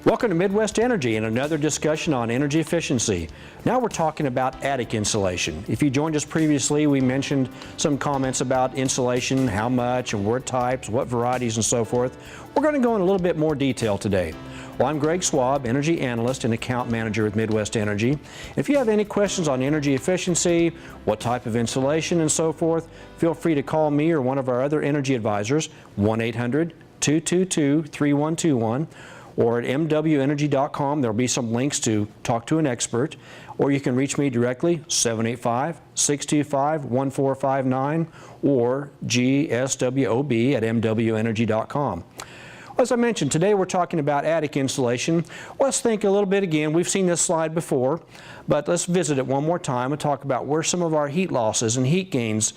Welcome to Midwest Energy and another discussion on energy efficiency. Now we're talking about attic insulation. If you joined us previously, we mentioned some comments about insulation, how much and what types, what varieties and so forth. We're going to go in a little bit more detail today. Well, I'm Greg Swob, Energy Analyst and Account Manager with Midwest Energy. If you have any questions on energy efficiency, what type of insulation and so forth, feel free to call me or one of our other energy advisors, 1-800-222-3121. or at mwenergy.com. There'll be some links to talk to an expert, or you can reach me directly, 785-625-1459 or gswob at mwenergy.com. As I mentioned, today we're talking about attic insulation. Let's think a little bit again. We've seen this slide before, but let's visit it one more time and talk about where some of our heat losses and heat gains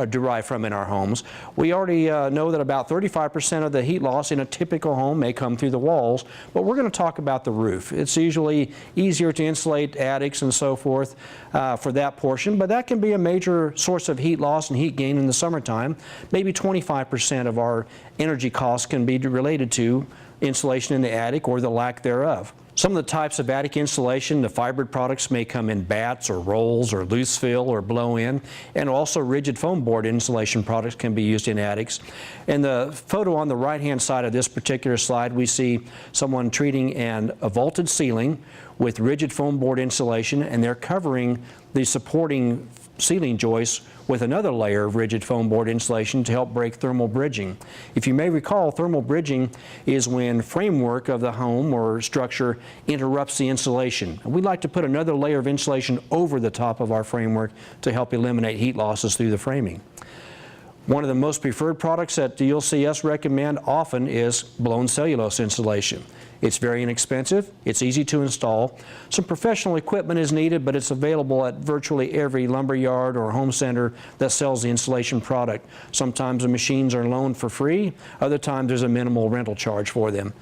derive from in our homes. We already know that about 35% of the heat loss in a typical home may come through the walls, but we're going to talk about the roof. It's usually easier to insulate attics and so forth for that portion, but that can be a major source of heat loss and heat gain in the summertime. Maybe 25% of our energy costs can be related to insulation in the attic or the lack thereof. Some of the types of attic insulation, the fibered products may come in bats or rolls or loose fill or blow-in, and also rigid foam board insulation products can be used in attics. In the photo on the right-hand side of this particular slide, we see someone treating a vaulted ceiling with rigid foam board insulation, and they're covering the supporting ceiling joists with another layer of rigid foam board insulation to help break thermal bridging. If you may recall, thermal bridging is when framework of the home or structure interrupts the insulation. And we'd like to put another layer of insulation over the top of our framework to help eliminate heat losses through the framing. One of the most preferred products that you'll see us recommend often is blown cellulose insulation. It's very inexpensive, it's easy to install. Some professional equipment is needed, but it's available at virtually every lumber yard or home center that sells the insulation product. Sometimes the machines are loaned for free, other times there's a minimal rental charge for them.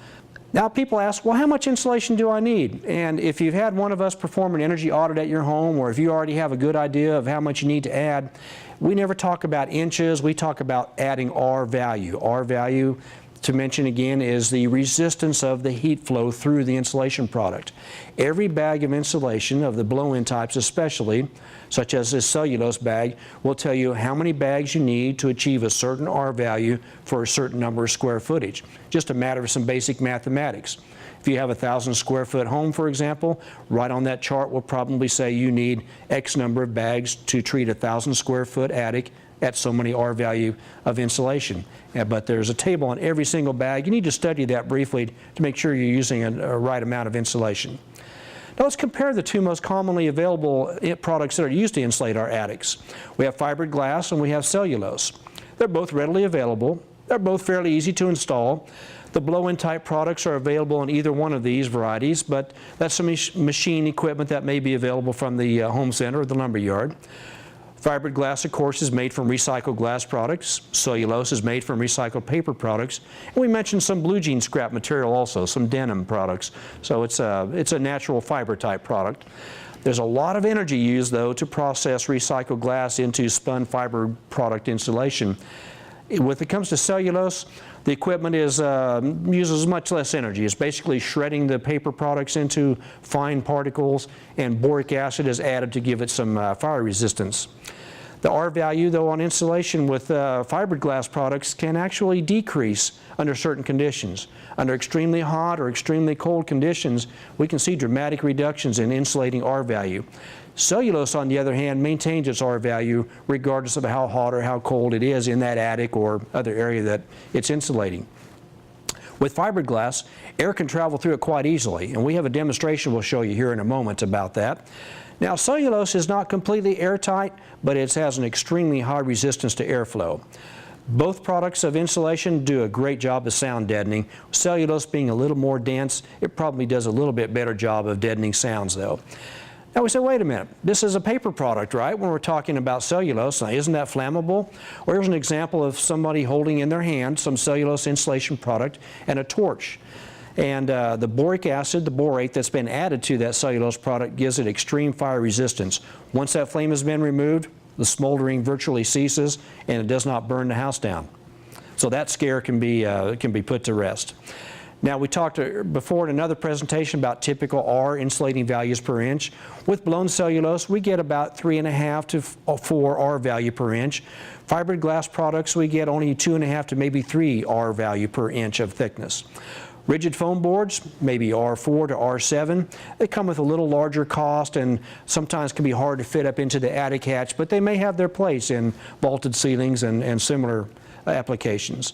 Now people ask, well, how much insulation do I need? And if you've had one of us perform an energy audit at your home, or if you already have a good idea of how much you need to add, we never talk about inches, we talk about adding RValue. RValue, to mention again, is the resistance of the heat flow through the insulation product. Every bag of insulation, of the blow-in types especially, such as this cellulose bag, will tell you how many bags you need to achieve a certain RValue for a certain number of square footage. Just a matter of some basic mathematics. If you have a 1,000 square foot home, for example, right on that chart will probably say you need X number of bags to treat a 1,000 square foot attic at so many RValue of insulation. But there's a table on every single bag. You need to study that briefly to make sure you're using a right amount of insulation. Now let's compare the two most commonly available products that are used to insulate our attics. We have fiberglass and we have cellulose. They're both readily available. They're both fairly easy to install. The blow-in type products are available in either one of these varieties, but that's some machine equipment that may be available from the home center or the lumber yard. Fiberglass, of course, is made from recycled glass products. Cellulose is made from recycled paper products. And we mentioned some blue jean scrap material also, some denim products. So it's a natural fiber type product. There's a lot of energy used, though, to process recycled glass into spun fiber product insulation. When it comes to cellulose, the equipment uses much less energy. It's basically shredding the paper products into fine particles, and boric acid is added to give it some fire resistance. The RValue, though, on insulation with fiberglass products can actually decrease under certain conditions. Under extremely hot or extremely cold conditions, we can see dramatic reductions in insulating RValue. Cellulose, on the other hand, maintains its RValue regardless of how hot or how cold it is in that attic or other area that it's insulating. With fiberglass, air can travel through it quite easily, and we have a demonstration we'll show you here in a moment about that. Now, cellulose is not completely airtight, but it has an extremely high resistance to airflow. Both products of insulation do a great job of sound deadening. Cellulose being a little more dense, it probably does a little bit better job of deadening sounds, though. Now we say, wait a minute, this is a paper product, right, when we're talking about cellulose. Now, isn't that flammable? Well, here's an example of somebody holding in their hand some cellulose insulation product and a torch. And the boric acid, the borate that's been added to that cellulose product gives it extreme fire resistance. Once that flame has been removed, the smoldering virtually ceases and it does not burn the house down. So that scare can be put to rest. Now, we talked before in another presentation about typical R insulating values per inch. With blown cellulose, we get about 3.5 to 4 R value per inch. Fiberglass products, we get only 2.5 to maybe 3 R value per inch of thickness. Rigid foam boards, maybe R4 to R7. They come with a little larger cost and sometimes can be hard to fit up into the attic hatch, but they may have their place in vaulted ceilings and similar applications.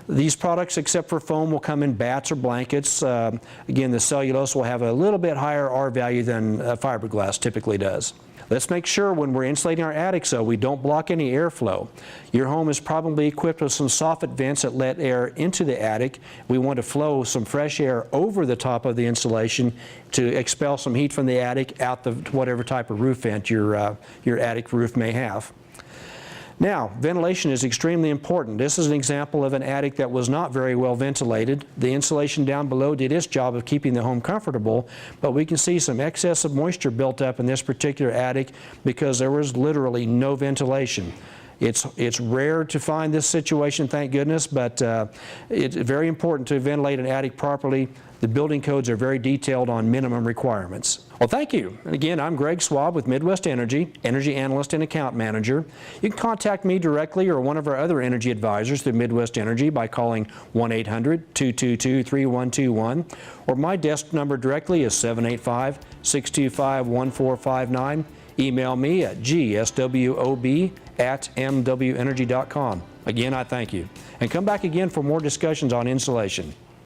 These products, except for foam, will come in bats or blankets. Again, the cellulose will have a little bit higher R value than fiberglass typically does. Let's make sure when we're insulating our attic so we don't block any airflow. Your home is probably equipped with some soffit vents that let air into the attic. We want to flow some fresh air over the top of the insulation to expel some heat from the attic out the whatever type of roof vent your attic roof may have. Now, ventilation is extremely important. This is an example of an attic that was not very well ventilated. The insulation down below did its job of keeping the home comfortable, but we can see some excess of moisture built up in this particular attic because there was literally no ventilation. It's rare to find this situation, thank goodness, but it's very important to ventilate an attic properly. The building codes are very detailed on minimum requirements. Well, thank you. And again, I'm Greg Swob with Midwest Energy, Energy Analyst and Account Manager. You can contact me directly or one of our other energy advisors through Midwest Energy by calling 1-800-222-3121, or my desk number directly is 785-625-1459. Email me at gswob@mwenergy.com. Again, I thank you. And come back again for more discussions on insulation.